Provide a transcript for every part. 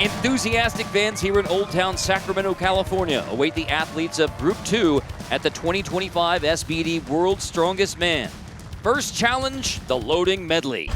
Enthusiastic fans here in Old Town Sacramento, California await the athletes of Group 2 at the 2025 SBD World's Strongest Man. First challenge, the loading medley.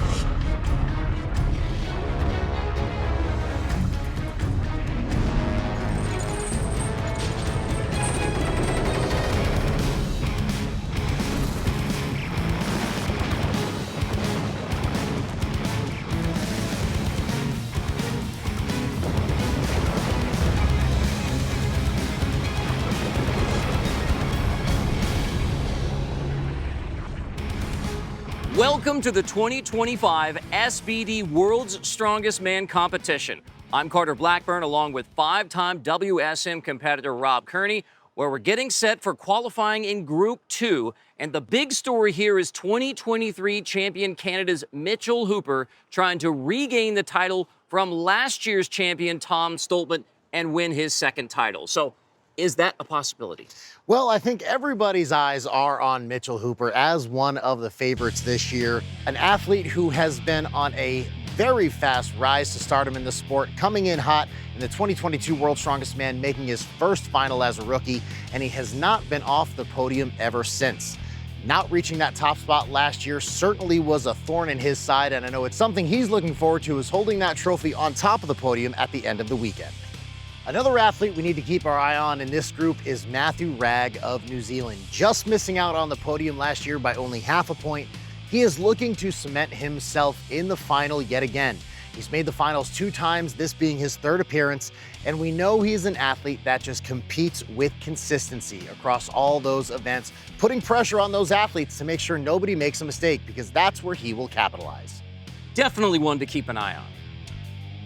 Welcome to the 2025 SBD World's Strongest Man competition. I'm Carter Blackburn along with five-time WSM competitor Rob Kearney, where we're getting set for qualifying in Group 2. And the big story here is 2023 champion Canada's Mitchell Hooper trying to regain the title from last year's champion Tom Stoltman and win his second title. So is that a possibility? Well, I think everybody's eyes are on Mitchell Hooper as one of the favorites this year. An athlete who has been on a very fast rise to stardom in the sport, coming in hot in the 2022 World's Strongest Man, making his first final as a rookie, and he has not been off the podium ever since. Not reaching that top spot last year certainly was a thorn in his side, and I know it's something he's looking forward to, is holding that trophy on top of the podium at the end of the weekend. Another athlete we need to keep our eye on in this group is Matthew Ragg of New Zealand. Just missing out on the podium last year by only half a point, he is looking to cement himself in the final yet again. He's made the finals 2 times, this being his 3rd appearance, and we know he's an athlete that just competes with consistency across all those events, putting pressure on those athletes to make sure nobody makes a mistake, because that's where he will capitalize. Definitely one to keep an eye on.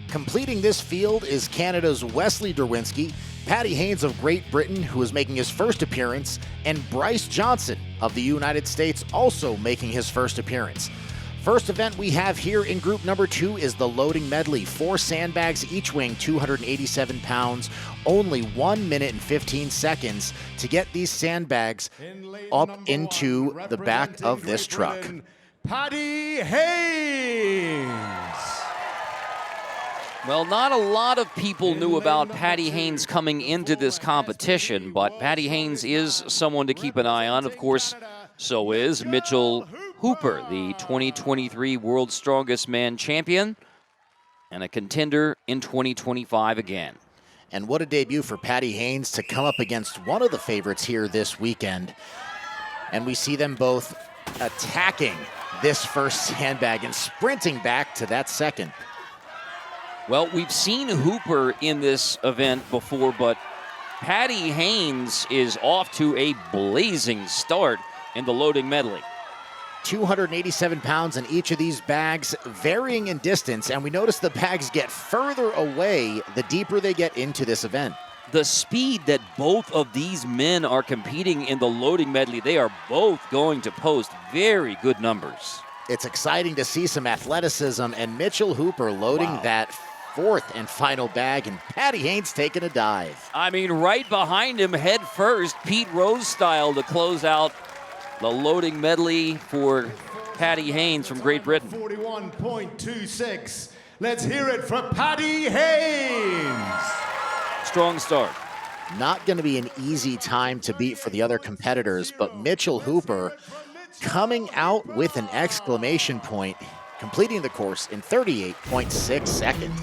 Completing this field is Canada's Wesley Derwinski, Paddy Haynes of Great Britain, who is making his first appearance, and Bryce Johnson of the United States also making his first appearance. First event we have here in group number 2 is the loading medley. 4 sandbags, each weighing 287 pounds, only 1 minute and 15 seconds to get these sandbags up into the back of this truck. Paddy Haynes. Well, not a lot of people knew about Paddy Haynes coming into this competition, but Paddy Haynes is someone to keep an eye on. Of course, so is Mitchell Hooper, the 2023 World's Strongest Man champion and a contender in 2025 again. And what a debut for Paddy Haynes to come up against one of the favorites here this weekend. And we see them both attacking this first sandbag and sprinting back to that second. Well, we've seen Hooper in this event before, but Paddy Haynes is off to a blazing start in the loading medley. 287 pounds in each of these bags, varying in distance, and we notice the bags get further away the deeper they get into this event. The speed that both of these men are competing in the loading medley, they are both going to post very good numbers. It's exciting to see some athleticism, and Mitchell Hooper loading that 4th and final bag, and Paddy Haynes taking a dive. I mean, right behind him, head first, Pete Rose style to close out the loading medley for Paddy Haynes from Great Britain. 41.26. Let's hear it for Paddy Haynes. Strong start. Not going to be an easy time to beat for the other competitors, but Mitchell Hooper coming out with an exclamation point, completing the course in 38.6 seconds.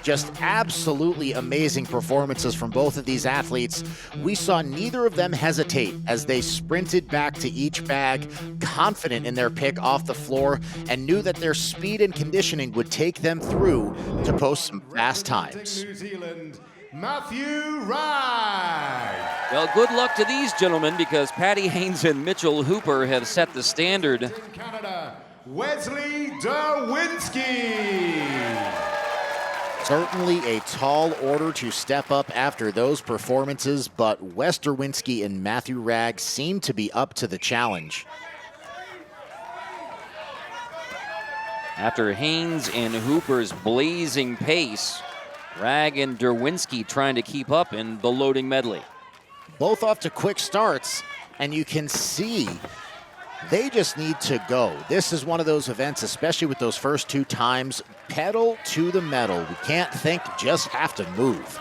Just absolutely amazing performances from both of these athletes. We saw neither of them hesitate as they sprinted back to each bag, confident in their pick off the floor, and knew that their speed and conditioning would take them through to post some fast times. New Zealand, Matthew Ragg. Well, good luck to these gentlemen, because Paddy Haynes and Mitchell Hooper have set the standard. In Canada, Wesley Derwinski. Certainly a tall order to step up after those performances, but Wes Derwinski and Matthew Ragg seem to be up to the challenge. After Haynes and Hooper's blazing pace, Ragg and Derwinski trying to keep up in the loading medley. Both off to quick starts, and you can see They just need to go. This is one of those events, especially with those first 2 times, pedal to the metal. We can't think, just have to move.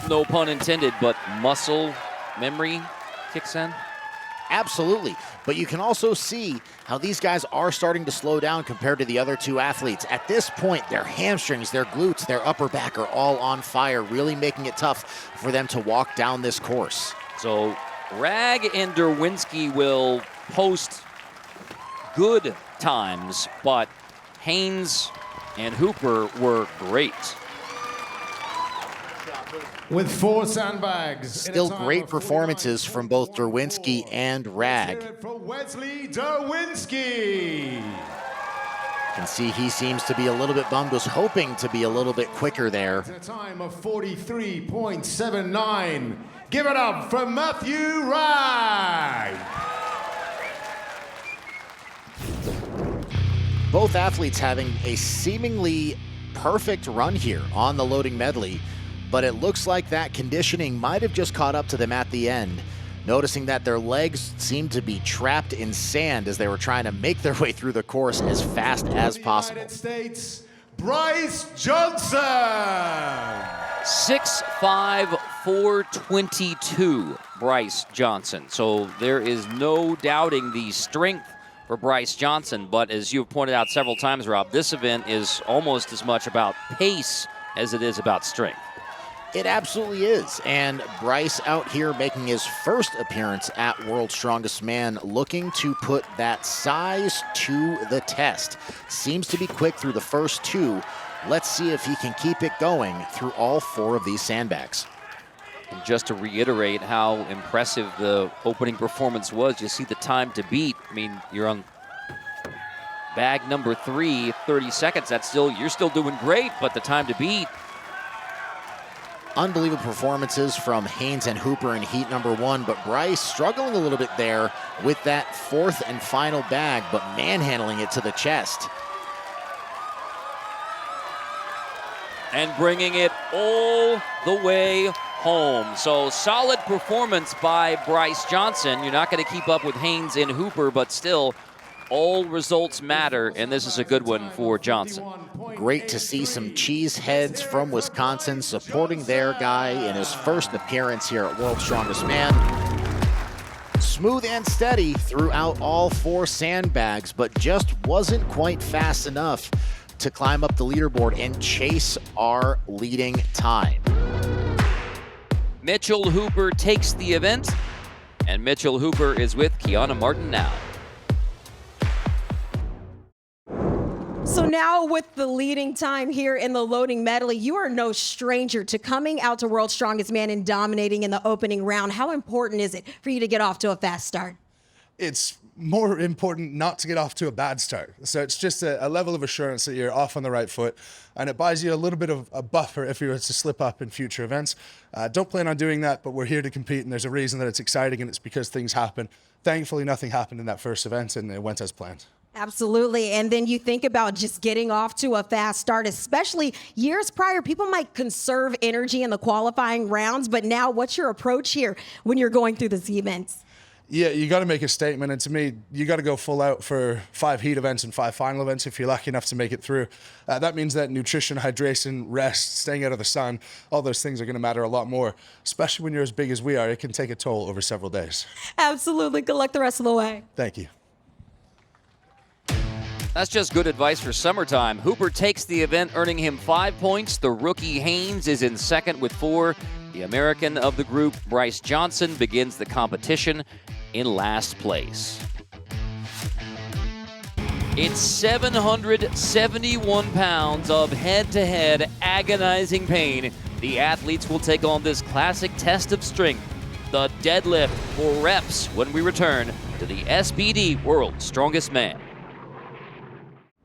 No pun intended, but muscle memory kicks in. Absolutely, but you can also see how these guys are starting to slow down compared to the other 2 athletes. At this point, their hamstrings, their glutes, their upper back are all on fire, really making it tough for them to walk down this course. So Rag and Derwinski will post good times, but Haynes and Hooper were great. With 4 sandbags. Still great performances from both Derwinski and Rag. For Wesley Derwinski. You can see he seems to be a little bit bummed, was hoping to be a little bit quicker there. A time of 43.79. Give it up for Matthew Rag. Both athletes having a seemingly perfect run here on the loading medley, but it looks like that conditioning might have just caught up to them at the end, noticing that their legs seemed to be trapped in sand as they were trying to make their way through the course as fast as possible. United States, Bryce Johnson. 6'5", 422, Bryce Johnson. So there is no doubting the strength for Bryce Johnson, but as you've pointed out several times, Rob, this event is almost as much about pace as it is about strength. It absolutely is, and Bryce out here making his first appearance at World's Strongest Man, looking to put that size to the test. Seems to be quick through the first 2. Let's see if he can keep it going through all 4 of these sandbags. And just to reiterate how impressive the opening performance was, you see the time to beat. I mean, you're on bag number 3, 30 seconds. You're still doing great, but the time to beat. Unbelievable performances from Haynes and Hooper in heat number 1, but Bryce struggling a little bit there with that 4th and final bag, but manhandling it to the chest. And bringing it all the way home. So solid performance by Bryce Johnson. You're not going to keep up with Haynes and Hooper, but still, all results matter, and this is a good one for Johnson. Great to see some cheeseheads from Wisconsin supporting their guy in his first appearance here at World's Strongest Man. Smooth and steady throughout all 4 sandbags, but just wasn't quite fast enough to climb up the leaderboard and chase our leading time. Mitchell Hooper takes the event, and Mitchell Hooper is with Kiana Martin now. So now with the leading time here in the loading medley, you are no stranger to coming out to World's Strongest Man and dominating in the opening round. How important is it for you to get off to a fast start? It's more important not to get off to a bad start. So it's just a level of assurance that you're off on the right foot, and it buys you a little bit of a buffer if you were to slip up in future events. Don't plan on doing that, but we're here to compete, and there's a reason that it's exciting, and it's because things happen. Thankfully, nothing happened in that first event, and it went as planned. Absolutely. And then you think about just getting off to a fast start, especially years prior, people might conserve energy in the qualifying rounds, but now what's your approach here when you're going through these events? Yeah, you got to make a statement, and to me, you got to go full out for 5 heat events and 5 final events if you're lucky enough to make it through. That means that nutrition, hydration, rest, staying out of the sun, all those things are going to matter a lot more, especially when you're as big as we are. It can take a toll over several days. Absolutely. Good luck the rest of the way. Thank you. That's just good advice for summertime. Hooper takes the event, earning him 5 points. The rookie Haynes is in second with 4. The American of the group, Bryce Johnson, begins the competition in last place. It's 771 pounds of head-to-head agonizing pain. The athletes will take on this classic test of strength, the deadlift, for reps when we return to the SBD World's Strongest Man.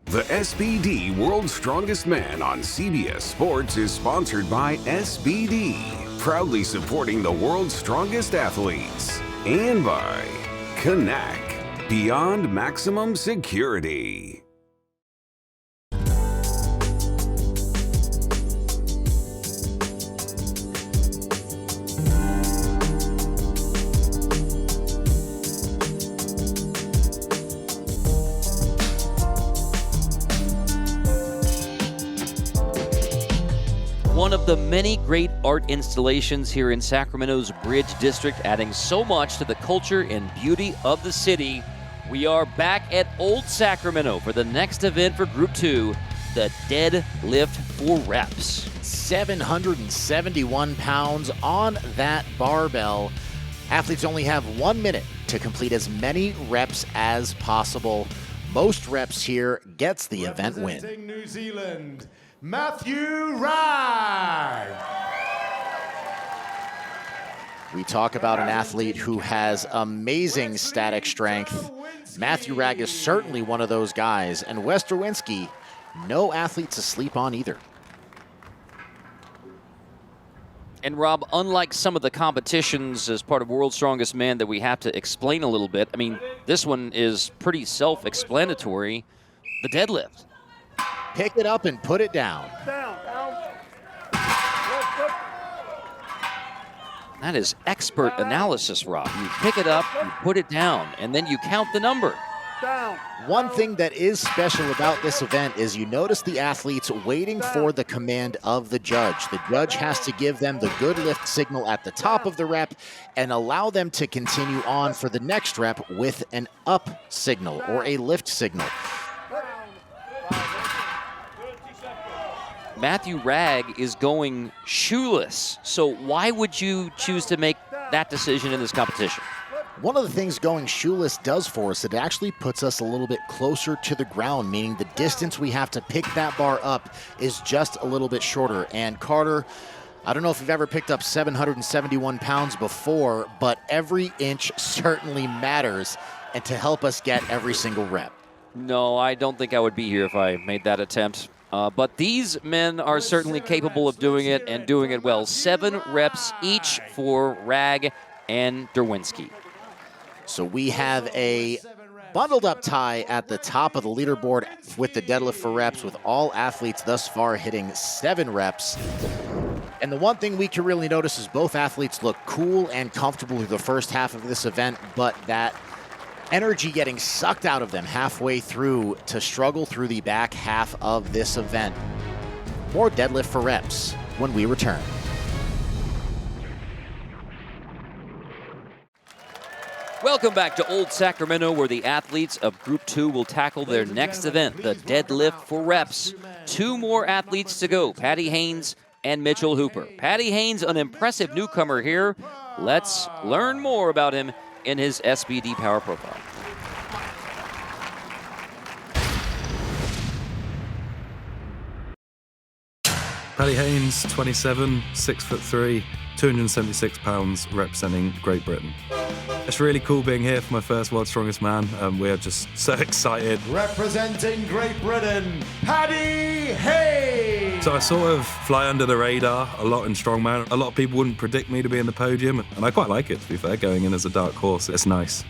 The SBD World's Strongest Man on CBS Sports is sponsored by SBD, proudly supporting the world's strongest athletes, and by Connect, beyond maximum security. One of the many great art installations here in Sacramento's Bridge District, adding so much to the culture and beauty of the city. We are back at Old Sacramento for the next event for Group 2, the Deadlift for Reps. 771 pounds on that barbell. Athletes only have 1 minute to complete as many reps as possible. Most reps here gets the event win. Representing New Zealand, Matthew Ragg. We talk about an athlete who has amazing static strength. Matthew Ragg is certainly one of those guys, and Wes Derwinski, no athlete to sleep on either. And Rob, unlike some of the competitions as part of World's Strongest Man that we have to explain a little bit, I mean, this one is pretty self-explanatory, the deadlift. Pick it up and put it down. That is expert analysis, Rob. You pick it up, you put it down, and then you count the number. One thing that is special about this event is you notice the athletes waiting for the command of the judge. The judge has to give them the good lift signal at the top of the rep and allow them to continue on for the next rep with an up signal or a lift signal. Matthew Ragg is going shoeless. So why would you choose to make that decision in this competition? One of the things going shoeless does for us, it actually puts us a little bit closer to the ground, meaning the distance we have to pick that bar up is just a little bit shorter. And Carter, I don't know if you've ever picked up 771 pounds before, but every inch certainly matters, and to help us get every single rep. No, I don't think I would be here if I made that attempt. But these men are certainly capable of doing it and doing it well. 7 reps each for Ragg and Derwinski. So we have a bundled up tie at the top of the leaderboard with the deadlift for reps, with all athletes thus far hitting 7 reps. And the one thing we can really notice is both athletes look cool and comfortable through the first half of this event, but that energy getting sucked out of them halfway through to struggle through the back half of this event. More deadlift for reps when we return. Welcome back to Old Sacramento, where the athletes of Group 2 will tackle their next event, the Deadlift for Reps. 2 more athletes to go, Patty Haynes and Mitchell Hooper. Patty Haynes, an impressive newcomer here. Let's learn more about him in his SBD Power Profile. Paddy Haynes, 27, 6'3", 276 pounds, representing Great Britain. It's really cool being here for my first World's Strongest Man. We are just so excited. Representing Great Britain, Paddy Haynes. So I sort of fly under the radar a lot in strongman. A lot of people wouldn't predict me to be in the podium, and I quite like it, to be fair, going in as a dark horse. It's nice.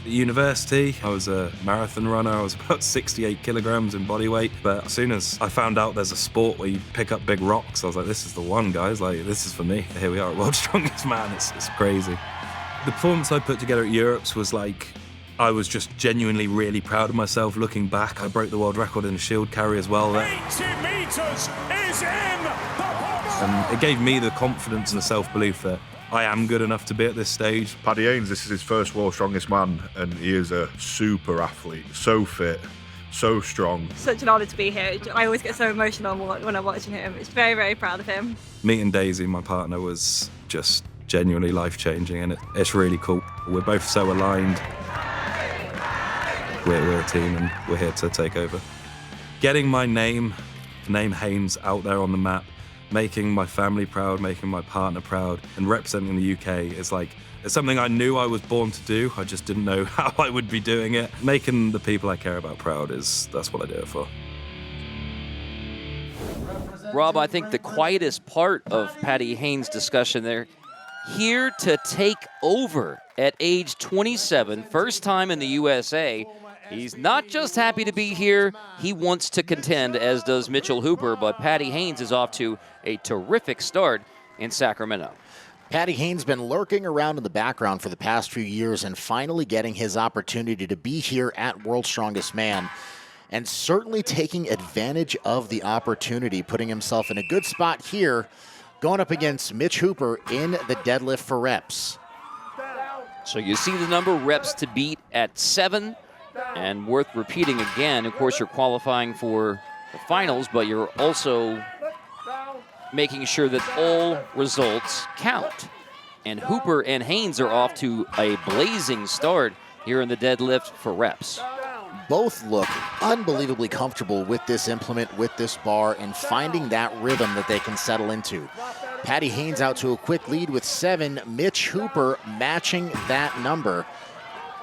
At university, I was a marathon runner. I was about 68 kilograms in body weight. But as soon as I found out there's a sport where you pick up big rocks, I was like, this is the one, guys. Like, this is for me. Here we are at World's Strongest Man. It's crazy. The performance I put together at Europe's was like, I was just genuinely really proud of myself looking back. I broke the world record in the shield carry as well. 80 meters is in the And it gave me the confidence and the self-belief that I am good enough to be at this stage. Paddy Haynes, this is his first World's Strongest Man, and he is a super athlete, so fit, so strong. Such an honour to be here. I always get so emotional when I'm watching him. It's very, very proud of him. Meeting Daisy, my partner, was just genuinely life-changing, and it's really cool. We're both so aligned. We're a team, and we're here to take over. Getting my name, the name Haynes, out there on the map, making my family proud, making my partner proud, and representing the UK is like, it's something I knew I was born to do. I just didn't know how I would be doing it. Making the people I care about proud that's what I do it for. Rob, I think the quietest part of Patty Haynes' discussion there, here to take over at age 27, first time in the USA. He's not just happy to be here, he wants to contend, as does Mitchell Hooper, but Patty Haynes is off to a terrific start in Sacramento. Patty Haynes been lurking around in the background for the past few years and finally getting his opportunity to be here at World's Strongest Man. and certainly taking advantage of the opportunity, putting himself in a good spot here, going up against Mitch Hooper in the deadlift for reps. So you see the number of reps to beat at 7, and worth repeating again. Of course, you're qualifying for the finals, but you're also making sure that all results count. And Hooper and Haynes are off to a blazing start here in the deadlift for reps. Both look unbelievably comfortable with this implement, with this bar, and finding that rhythm that they can settle into. Patty Haynes out to a quick lead with 7. Mitch Hooper matching that number.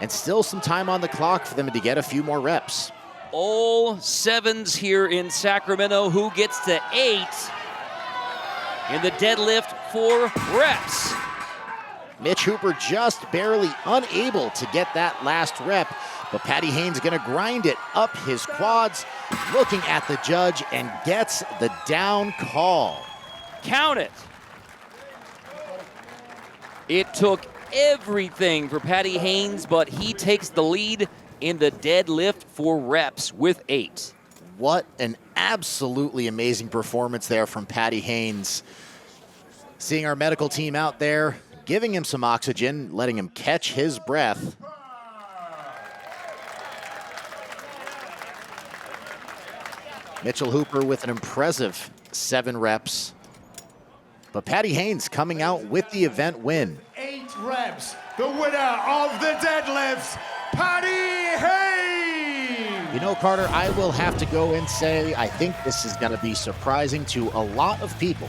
And still some time on the clock for them to get a few more reps. All 7s here in Sacramento. Who gets to 8 in the deadlift for reps? Mitch Hooper just barely unable to get that last rep, but Patty Haynes gonna grind it up his quads, looking at the judge, and gets the down call. Count it. It took everything for Patty Haynes, but he takes the lead in the deadlift for reps with 8. What an absolutely amazing performance there from Patty Haynes. Seeing our medical team out there, giving him some oxygen, letting him catch his breath. Mitchell Hooper with an impressive 7 reps. But Patty Haynes coming out with the event win. 8 reps. The winner of the deadlift, Patty Haynes. You know, Carter, I will have to go and say I think this is going to be surprising to a lot of people.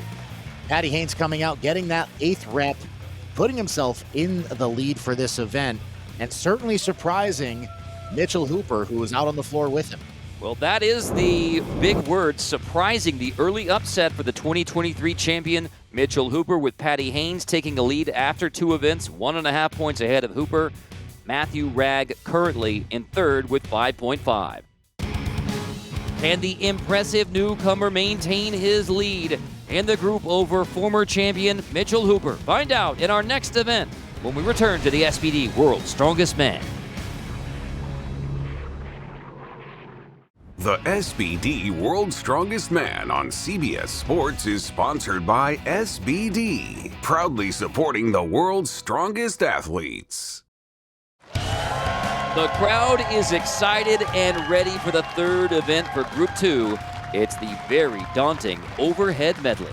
Patty Haynes coming out, getting that 8th rep, putting himself in the lead for this event, and certainly surprising Mitchell Hooper, who was out on the floor with him. Well, that is the big word, surprising. The early upset for the 2023 champion, Mitchell Hooper, with Patty Haynes taking a lead after 2 events, 1.5 points ahead of Hooper. Matthew Ragg currently in 3rd with 5.5. Can the impressive newcomer maintain his lead in the group over former champion Mitchell Hooper? Find out in our next event when we return to the SBD World's Strongest Man. The SBD World's Strongest Man on CBS Sports is sponsored by SBD, proudly supporting the world's strongest athletes. The crowd is excited and ready for the 3rd event for Group 2. It's the very daunting overhead medley.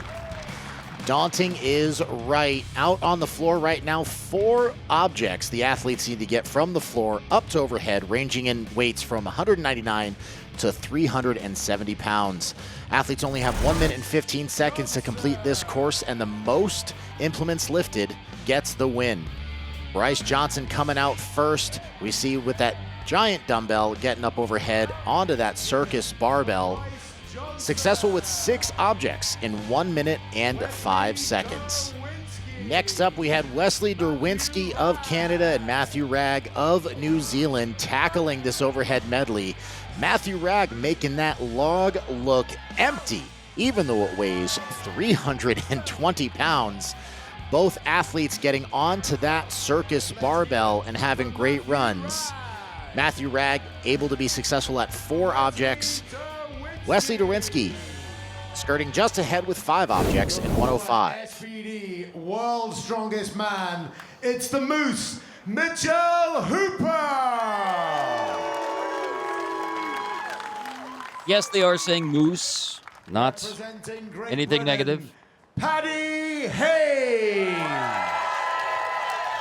Daunting is right. Out on the floor right now, 4 objects the athletes need to get from the floor up to overhead, ranging in weights from 199 to 370 pounds. Athletes only have 1 minute and 15 seconds to complete this course, and the most implements lifted gets the win. Bryce Johnson coming out first. We see with that giant dumbbell getting up overhead onto that circus barbell. Successful with 6 objects in 1 minute and 5 seconds. Next up, we had Wesley Derwinski of Canada and Matthew Ragg of New Zealand tackling this overhead medley. Matthew Ragg making that log look empty, even though it weighs 320 pounds. Both athletes getting onto that circus barbell and having great runs. Matthew Ragg able to be successful at 4 objects. Wesley Derwinski skirting just ahead with 5 objects in 105. SBD World's Strongest Man, it's the Moose, Mitchell Hooper. Yes, they are saying moose, not anything negative. Patty Haynes.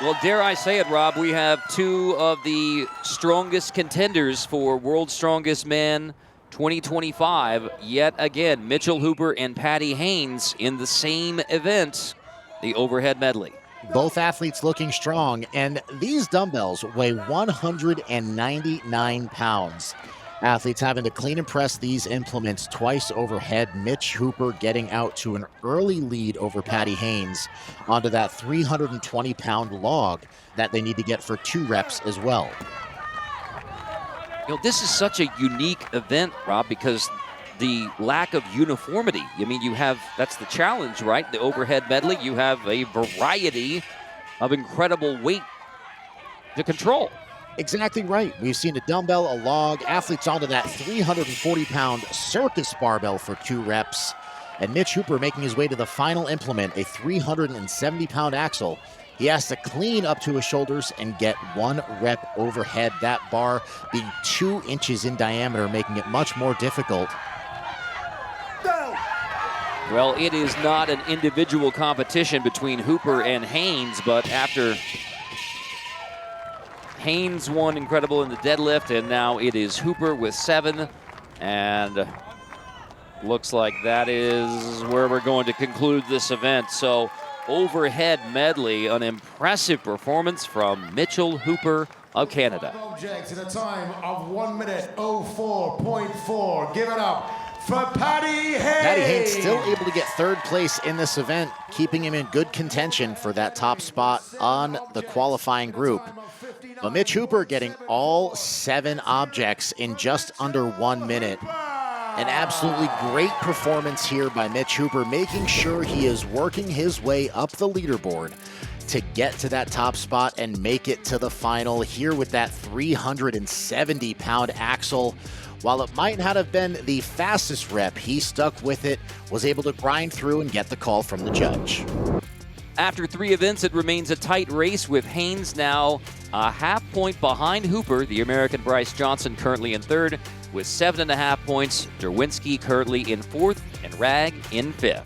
Well, dare I say it, Rob, we have 2 of the strongest contenders for World's Strongest Man 2025. Yet again, Mitchell Hooper and Patty Haynes in the same event, the overhead medley. Both athletes looking strong, and these dumbbells weigh 199 pounds. Athletes having to clean and press these implements twice overhead. Mitch Hooper getting out to an early lead over Patty Haynes onto that 320-pound log that they need to get for 2 reps as well. You know, this is such a unique event, Rob, because the lack of uniformity. I mean, that's the challenge, right? The overhead medley, you have a variety of incredible weight to control. Exactly right. We've seen a dumbbell, a log, athletes onto that 340-pound circus barbell for 2 reps. And Mitch Hooper making his way to the final implement, a 370-pound axle. He has to clean up to his shoulders and get 1 rep overhead, that bar being 2 inches in diameter, making it much more difficult. Well, it is not an individual competition between Hooper and Haynes, but after Haynes won incredible in the deadlift, and now it is Hooper with 7, and looks like that is where we're going to conclude this event. So overhead medley, an impressive performance from Mitchell Hooper of Canada. Objects in a time of 1 minute 04.4. Give it up for Paddy Haynes. Paddy Haynes still able to get 3rd place in this event, keeping him in good contention for that top spot on the qualifying group. But Mitch Hooper getting all 7 objects in just under 1 minute. An absolutely great performance here by Mitch Hooper, making sure he is working his way up the leaderboard to get to that top spot and make it to the final here with that 370-pound axle. While it might not have been the fastest rep, he stuck with it, was able to grind through and get the call from the judge. After 3 events, it remains a tight race with Haynes now a half point behind Hooper. The American Bryce Johnson currently in 3rd with 7.5 points. Derwinski currently in 4th and Rag in 5th.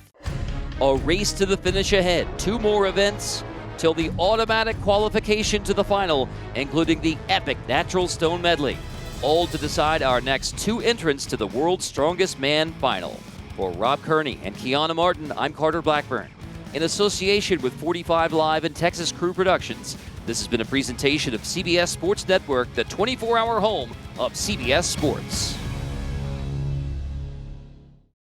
A race to the finish ahead. 2 more events till the automatic qualification to the final, including the epic natural stone medley. All to decide our next 2 entrants to the World's Strongest Man final. For Rob Kearney and Kiana Martin, I'm Carter Blackburn. In association with 45 Live and Texas Crew Productions, this has been a presentation of CBS Sports Network, the 24-hour home of CBS Sports.